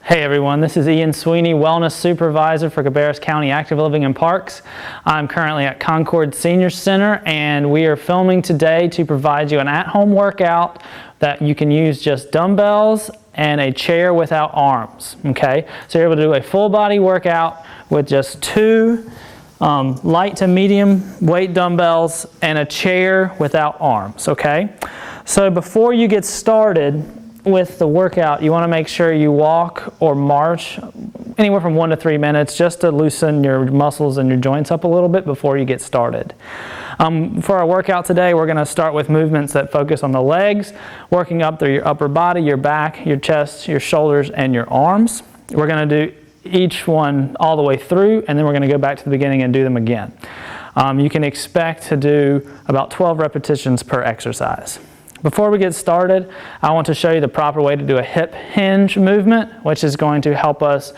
Hey everyone, this is Ian Sweeney, Wellness Supervisor for Cabarrus County Active Living and Parks. I'm currently at Concord Senior Center and we are filming today to provide you an at-home workout that you can use just dumbbells and a chair without arms, okay? So you're able to do a full body workout with just two light to medium weight dumbbells and a chair without arms, okay? So before you get started with the workout, you want to make sure you walk or march anywhere from 1 to 3 minutes just to loosen your muscles and your joints up a little bit before you get started. For our workout today, we're going to start with movements that focus on the legs, working up through your upper body, your back, your chest, your shoulders, and your arms. We're going to do each one all the way through, and then we're going to go back to the beginning and do them again. You can expect to do about 12 repetitions per exercise. Before we get started, I want to show you the proper way to do a hip hinge movement, which is going to help us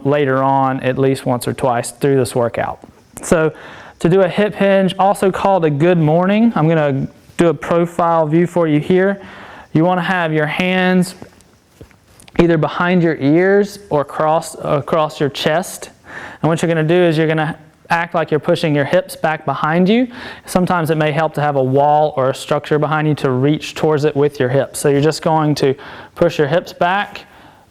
later on at least once or twice through this workout. So to do a hip hinge, also called a good morning, I'm going to do a profile view for you here. You want to have your hands either behind your ears or across your chest. And what you're going to do is you're going to act like you're pushing your hips back behind you. Sometimes it may help to have a wall or a structure behind you to reach towards it with your hips. So you're just going to push your hips back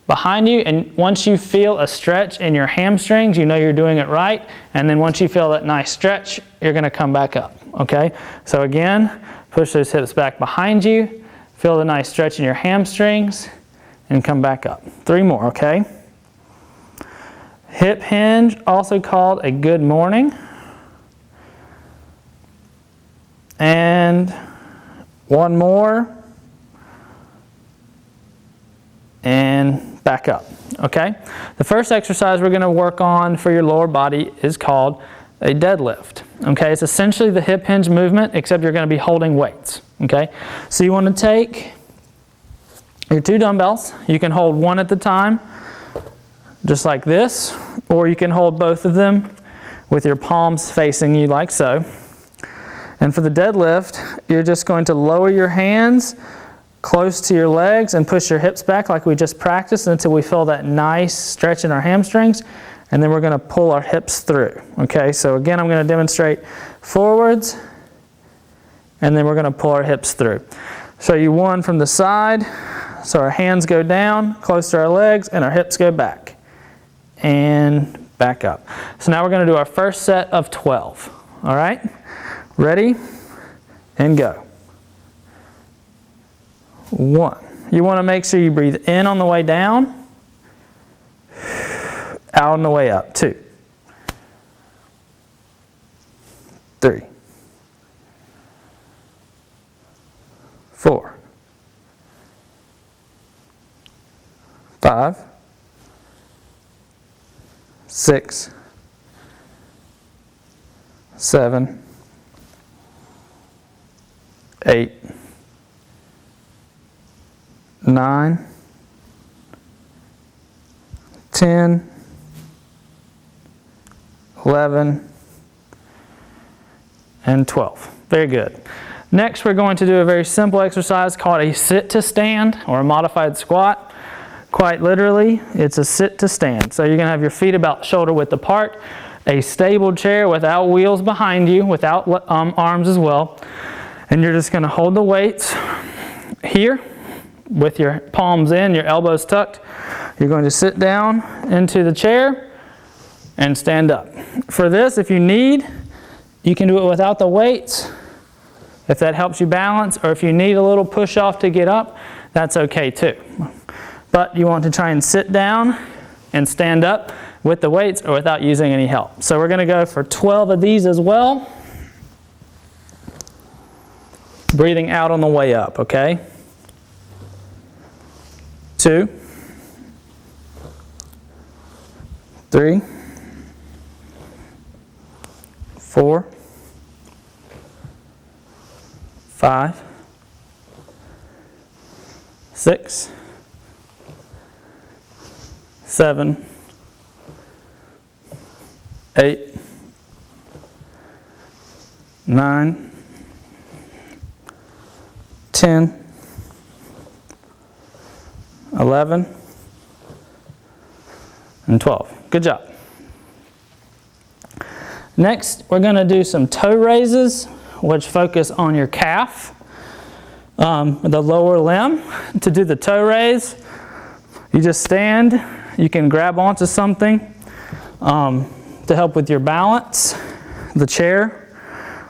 behind you, and once you feel a stretch in your hamstrings, you know you're doing it right. And then once you feel that nice stretch, you're going to come back up, okay? So again, push those hips back behind you, feel the nice stretch in your hamstrings, and come back up. 3 more, okay? Hip hinge, also called a good morning. And 1 more. And back up, okay? The first exercise we're going to work on for your lower body is called a deadlift, okay? It's essentially the hip hinge movement, except you're going to be holding weights, okay? So you want to take your 2 dumbbells. You can hold 1 at a time, just like this, or you can hold both of them with your palms facing you like so. And for the deadlift, you're just going to lower your hands close to your legs and push your hips back like we just practiced until we feel that nice stretch in our hamstrings, and then we're going to pull our hips through. Okay, so again, I'm going to demonstrate forwards, and then we're going to pull our hips through. Show you one from the side. So our hands go down close to our legs and our hips go back and back up. So now we're going to do our first set of 12. All right? Ready? And go. 1. You want to make sure you breathe in on the way down, out on the way up. 2. 3. 4. 5. 6. 7. 8. 9. 10. 11. And 12. Very good. Next, we're going to do a very simple exercise called a sit to stand or a modified squat. Quite literally, it's a sit to stand. So you're going to have your feet about shoulder width apart, a stable chair without wheels behind you, without arms as well. And you're just going to hold the weights here with your palms in, your elbows tucked. You're going to sit down into the chair and stand up. For this, if you need, you can do it without the weights, if that helps you balance, or if you need a little push off to get up, that's okay too. But you want to try and sit down and stand up with the weights or without using any help. So we're going to go for 12 of these as well. Breathing out on the way up, okay? 2. 3. 4. 5. 6. 7. 8. 9. 10. 11, and 12. Good job. Next, we're going to do some toe raises, which focus on your calf, the lower limb. To do the toe raise, you just stand. You can grab onto something to help with your balance, the chair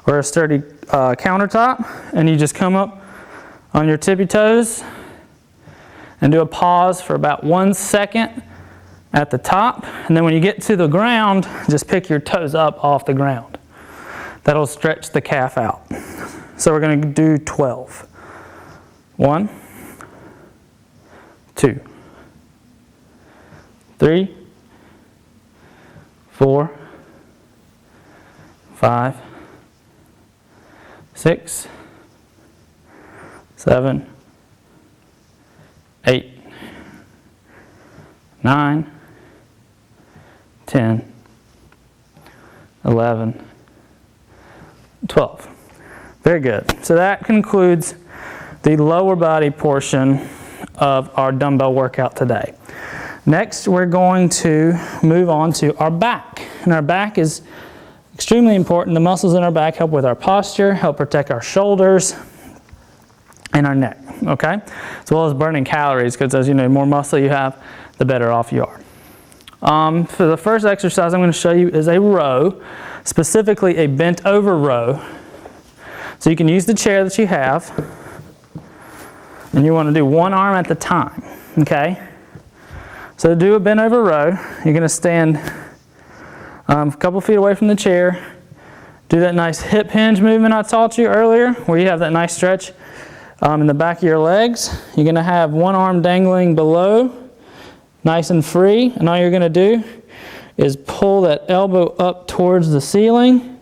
or a sturdy countertop, and you just come up on your tippy toes and do a pause for about 1 second at the top, and then when you get to the ground, just pick your toes up off the ground. That'll stretch the calf out. So we're going to do 12. 1, 2, 3, 4, 5, 6, 7, 8, 9, 10, 11, 12. Very good. So that concludes the lower body portion of our dumbbell workout today. Next, we're going to move on to our back. And our back is extremely important. The muscles in our back help with our posture, help protect our shoulders and our neck, okay? As well as burning calories, because as you know, the more muscle you have, the better off you are. For the first exercise I'm going to show you is a row, specifically a bent over row. So you can use the chair that you have, and you want to do one arm at the time, okay? So to do a bent over row, you're going to stand a couple feet away from the chair, do that nice hip hinge movement I taught you earlier, where you have that nice stretch in the back of your legs. You're going to have one arm dangling below, nice and free, and all you're going to do is pull that elbow up towards the ceiling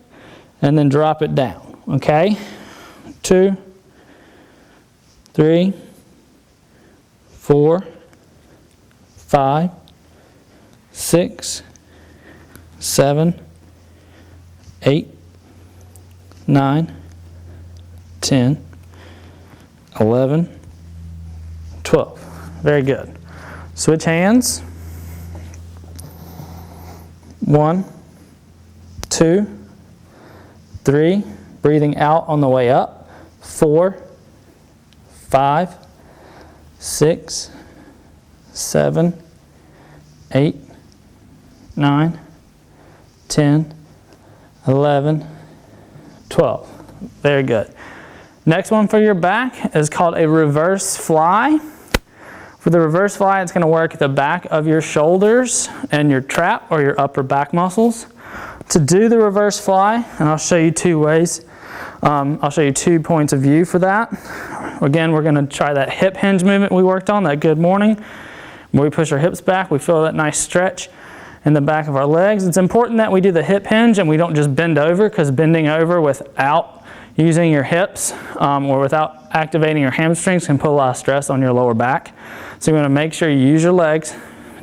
and then drop it down, okay? 2, 3, 4, 5, 6, 7, 8, 9, 10, 11, 12. Very good. Switch hands. 1, 2, 3. Breathing out on the way up. 4, 5, 6, 7, 8, 9, 10, 11, 12. Very good. Next one for your back is called a reverse fly. For the reverse fly, it's going to work the back of your shoulders and your trap or your upper back muscles. To do the reverse fly, and I'll show you 2 ways. I'll show you 2 points of view for that. Again, we're going to try that hip hinge movement we worked on, that good morning. When we push our hips back, we feel that nice stretch in the back of our legs. It's important that we do the hip hinge and we don't just bend over, because bending over without using your hips or without activating your hamstrings can put a lot of stress on your lower back. So you want to make sure you use your legs,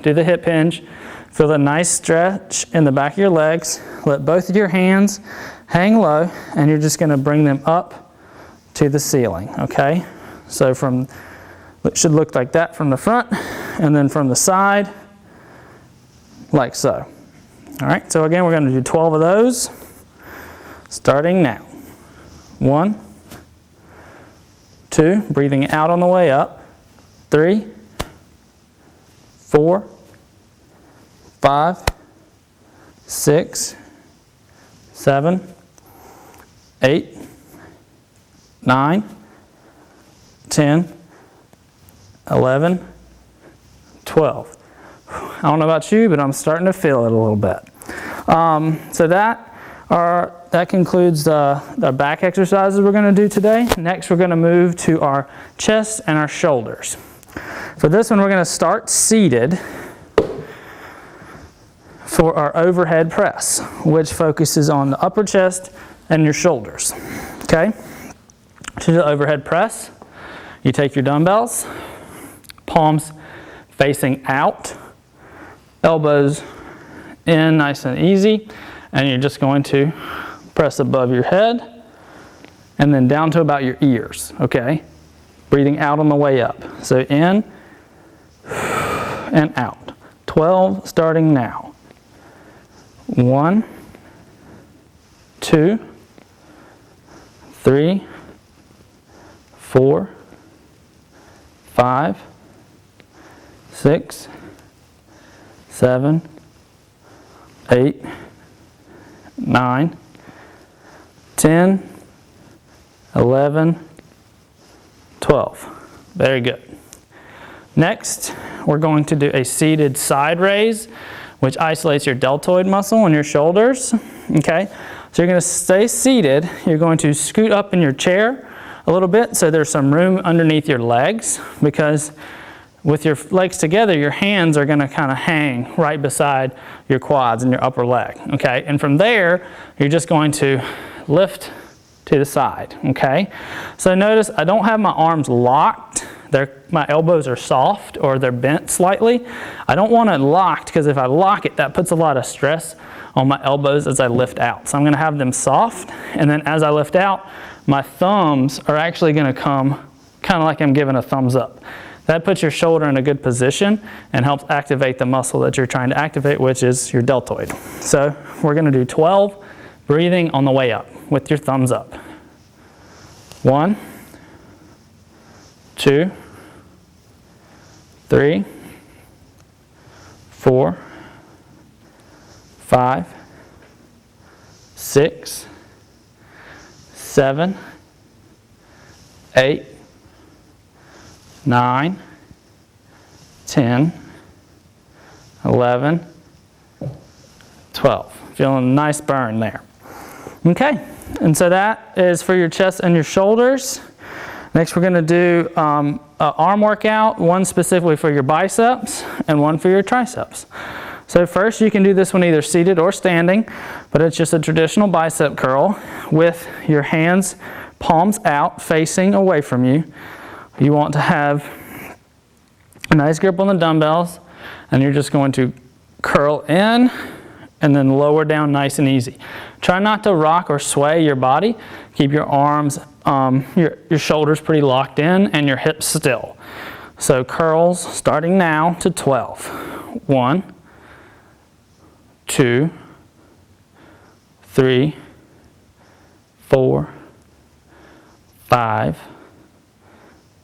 do the hip hinge, feel the nice stretch in the back of your legs, let both of your hands hang low, and you're just going to bring them up to the ceiling, okay? So it should look like that from the front, and then from the side, like so. All right, so again, we're going to do 12 of those, starting now. 1, 2, breathing out on the way up. 3, 4, 5, 6, 7, 8, 9, 10, 11, 12. I don't know about you, but I'm starting to feel it a little bit. So that concludes the back exercises we're going to do today. Next, we're going to move to our chest and our shoulders. For this one, we're going to start seated for our overhead press, which focuses on the upper chest and your shoulders. Okay? To the overhead press, you take your dumbbells, palms facing out, elbows in nice and easy, and you're just going to press above your head and then down to about your ears, okay? Breathing out on the way up. So in and out. 12 starting now. 1, 2, 3, 4, 5, 6, 7, 8, 9, 10, 11, 12. Very good. Next, we're going to do a seated side raise, which isolates your deltoid muscle and your shoulders. Okay, so you're going to stay seated. You're going to scoot up in your chair a little bit so there's some room underneath your legs, because with your legs together, your hands are going to kind of hang right beside your quads and your upper leg. Okay, and from there, you're just going to lift to the side. Okay, so notice I don't have my arms locked. My elbows are soft or they're bent slightly. I don't want it locked, because if I lock it, that puts a lot of stress on my elbows as I lift out. So I'm going to have them soft, and then as I lift out, my thumbs are actually going to come kind of like I'm giving a thumbs up. That puts your shoulder in a good position and helps activate the muscle that you're trying to activate, which is your deltoid. So we're going to do 12 breathing on the way up with your thumbs up. 1, 2, 3, 4, 5, 6, 7, 8, 9, 10, 11, 12. Feeling a nice burn there. Okay, and so that is for your chest and your shoulders. Next, we're going to do an arm workout, one specifically for your biceps and one for your triceps. So first, you can do this one either seated or standing, but it's just a traditional bicep curl with your hands, palms out, facing away from you. You want to have a nice grip on the dumbbells, and you're just going to curl in and then lower down nice and easy. Try not to rock or sway your body. Keep your arms, your shoulders pretty locked in and your hips still. So curls starting now to 12. 1, 2, 3, 4, 5,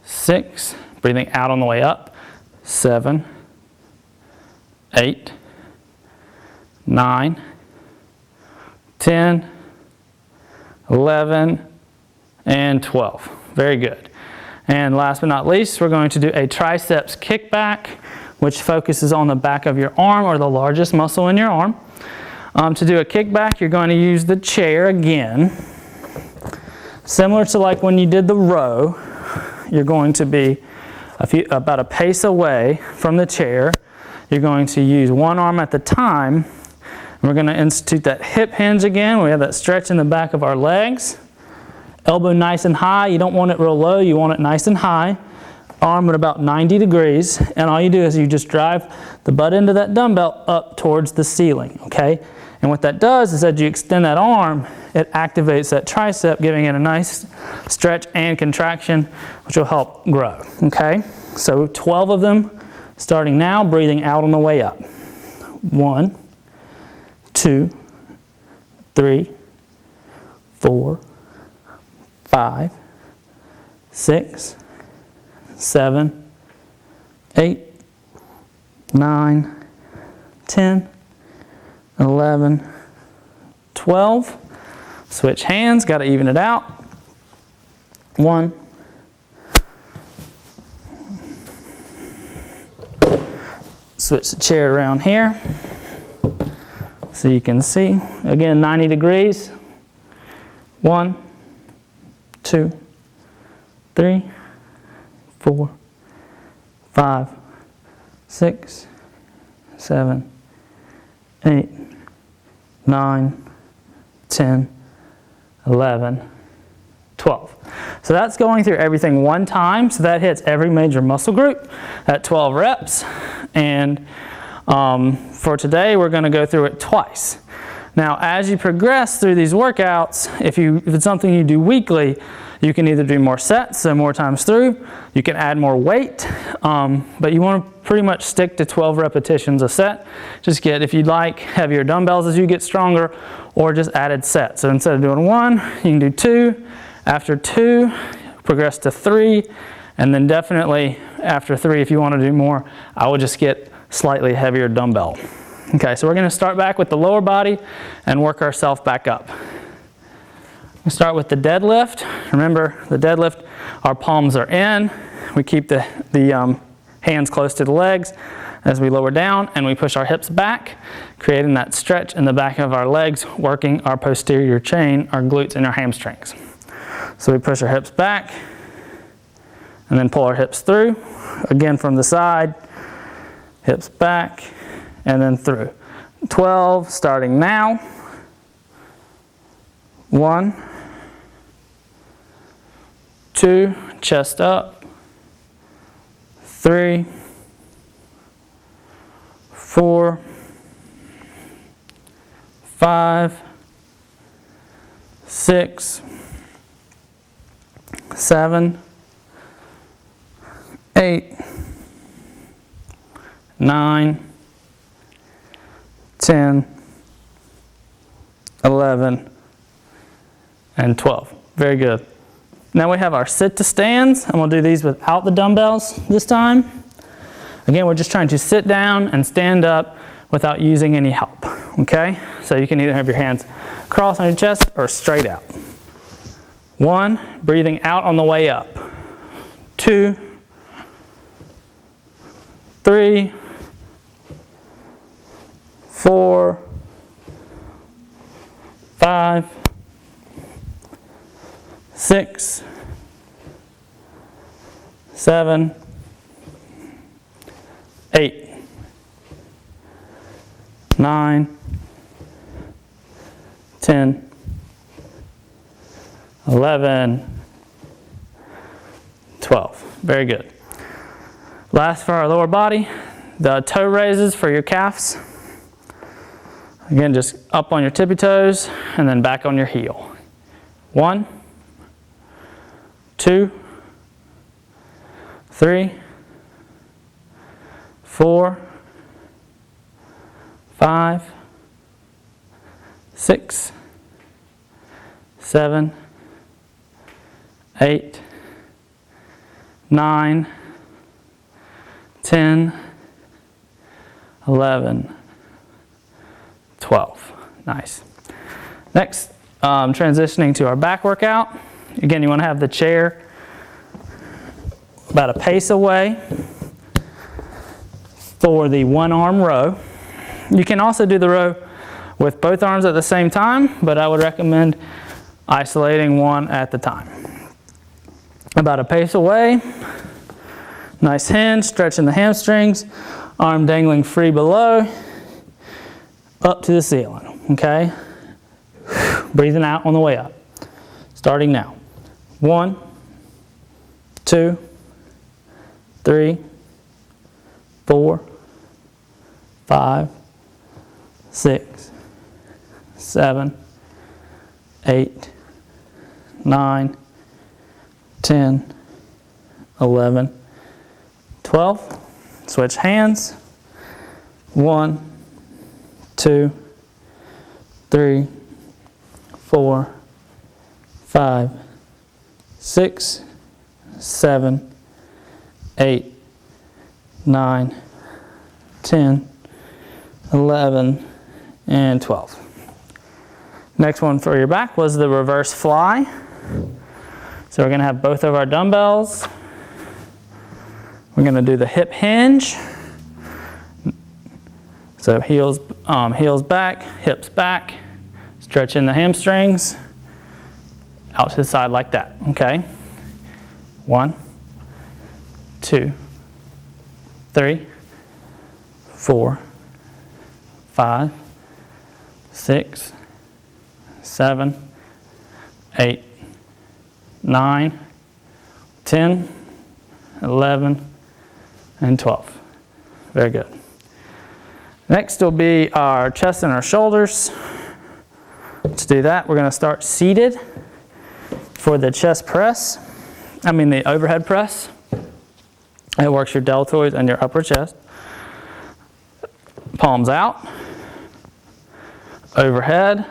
6, breathing out on the way up, 7, 8, 9, 10, 11, and 12. Very good. And last but not least, we're going to do a triceps kickback, which focuses on the back of your arm, or the largest muscle in your arm. To do a kickback, you're going to use the chair again. Similar to like when you did the row, you're going to be about a pace away from the chair. You're going to use one arm at the time. We're going to institute that hip hinge again. We have that stretch in the back of our legs. Elbow nice and high. You don't want it real low. You want it nice and high. Arm at about 90 degrees. And all you do is you just drive the butt end of that dumbbell up towards the ceiling. Okay? And what that does is as you extend that arm, it activates that tricep, giving it a nice stretch and contraction, which will help grow. Okay? So 12 of them starting now, breathing out on the way up. 1, 2, 3, 4, 5, 6, 7, 8, 9, 10, 11, 12. Switch hands, got to even it out. 1, switch the chair around here so you can see. Again, 90 degrees. 1, 2, 3, 4, 5, 6, 7, 8, 9, 10, 11, 12. So that's going through everything one time. So that hits every major muscle group at 12 reps. And for today, we're going to go through it twice. Now, as you progress through these workouts, if it's something you do weekly, You can either do more sets, so more times through. You can add more weight, but you want to pretty much stick to 12 repetitions a set. Just get, if you'd like, heavier dumbbells as you get stronger, or just added sets. So instead of doing 1, you can do 2. After 2, progress to 3, and then definitely after 3, if you want to do more, I would just get slightly heavier dumbbell. Okay, so we're going to start back with the lower body and work ourselves back up. We start with the deadlift. Remember, the deadlift, our palms are in. We keep the hands close to the legs as we lower down, and we push our hips back, creating that stretch in the back of our legs, working our posterior chain, our glutes and our hamstrings. So we push our hips back, and then pull our hips through. Again from the side, hips back, and then through. 12, starting now. 1, 2, chest up. 3, 4, 5, 6, 7, 8, 9, 10, 11, and 12. Very good. Now we have our sit to stands, and we'll do these without the dumbbells this time. Again, we're just trying to sit down and stand up without using any help, okay? So you can either have your hands crossed on your chest or straight out. 1, breathing out on the way up. 2, 3, 4, 5, 6, 7, 8, 9, 10, 11, 12. Very good. Last for our lower body, the toe raises for your calves. Again, just up on your tippy toes and then back on your heel. 1, 2, 3, 4, 5, 6, 7, 8, 9, 10, 11, 12. Nice. Next, transitioning to our back workout. Again, you want to have the chair about a pace away for the 1-arm row. You can also do the row with both arms at the same time, but I would recommend isolating one at the time. About a pace away. Nice hinge, stretching the hamstrings, arm dangling free below, up to the ceiling, okay? Breathing out on the way up. Starting now. 1, 2, 3, 4, 5, 6, 7, 8, 9, 10, 11, 12. Switch hands. 1, 2, 3, 4, 5, 6, 7, 8, 9, 10, 11, and 12. Next one for your back was the reverse fly. So we're going to have both of our dumbbells. We're going to do the hip hinge. So heels back, hips back, stretching the hamstrings out to the side like that, okay? 1, 2, 3, 4, 5, 6, 7, 8, 9, 10, 11, and 12. Very good. Next will be our chest and our shoulders. To do that, we're going to start seated. For the chest press, the overhead press, it works your deltoids and your upper chest. Palms out, overhead,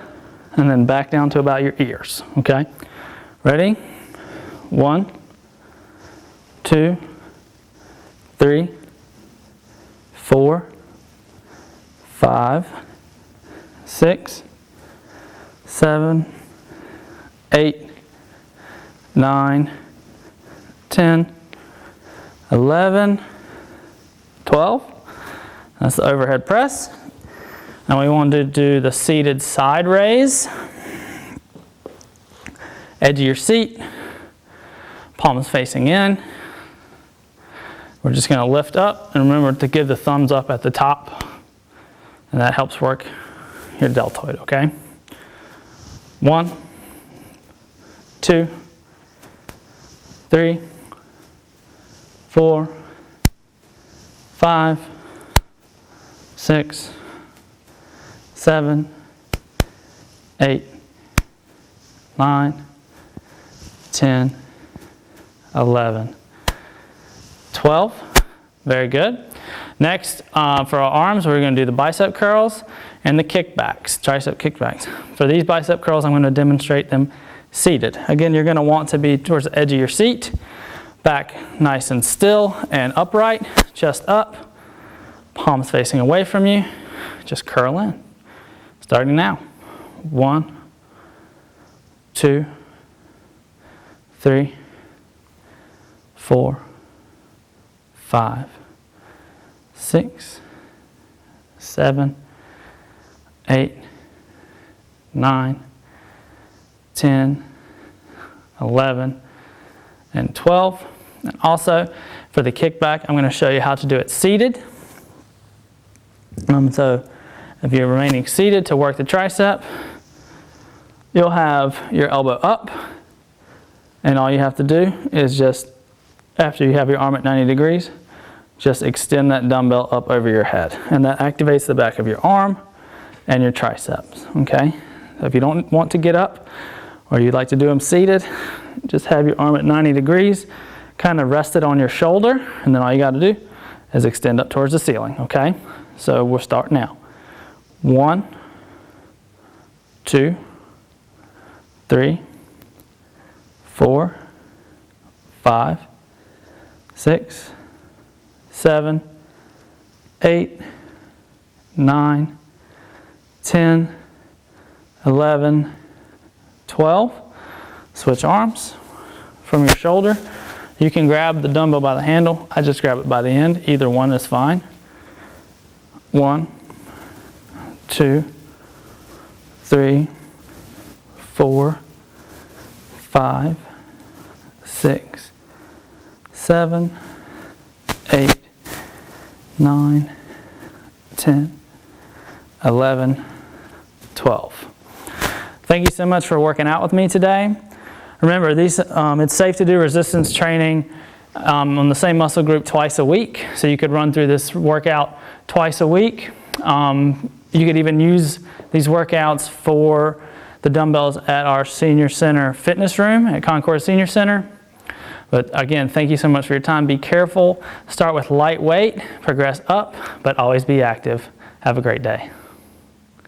and then back down to about your ears, okay? Ready? 1, 2, 3, 4, 5, 6, 7, 8, 9, 10, 11, 12. That's the overhead press. And we want to do the seated side raise. Edge of your seat, palms facing in. We're just going to lift up, and remember to give the thumbs up at the top, and that helps work your deltoid, okay? 1, 2, 3, 4, 5, 6, 7, 8, 9, 10, 11, 12. Very good. Next, for our arms, we're going to do the bicep curls and the kickbacks, tricep kickbacks. For these bicep curls, I'm going to demonstrate them seated. Again, you're going to want to be towards the edge of your seat, back nice and still and upright, chest up, palms facing away from you. Just curl in. Starting now. 1, 2, 3, 4, 5, 6, 7, 8, 9, 10, 11, and 12. And also for the kickback, I'm going to show you how to do it seated. So if you're remaining seated to work the tricep, you'll have your elbow up, and all you have to do is just, after you have your arm at 90 degrees, just extend that dumbbell up over your head, and that activates the back of your arm and your triceps, okay? So if you don't want to get up, or you'd like to do them seated, just have your arm at 90 degrees, kind of rest it on your shoulder, and then all you got to do is extend up towards the ceiling, okay? So we'll start now. 1, 2, 3, 4, 5, 6, 7, 8, 9, 10, 11, 12. Switch arms from your shoulder. You can grab the dumbbell by the handle. I just grab it by the end. Either one is fine. 1, 2, 3, 4, 5, 6, 7, 8, 9, 10, 11, 12. Thank you so much for working out with me today. Remember, it's safe to do resistance training on the same muscle group twice a week. So you could run through this workout twice a week. You could even use these workouts for the dumbbells at our senior center fitness room at Concord Senior Center. But again, thank you so much for your time. Be careful. Start with light weight, progress up, but always be active. Have a great day.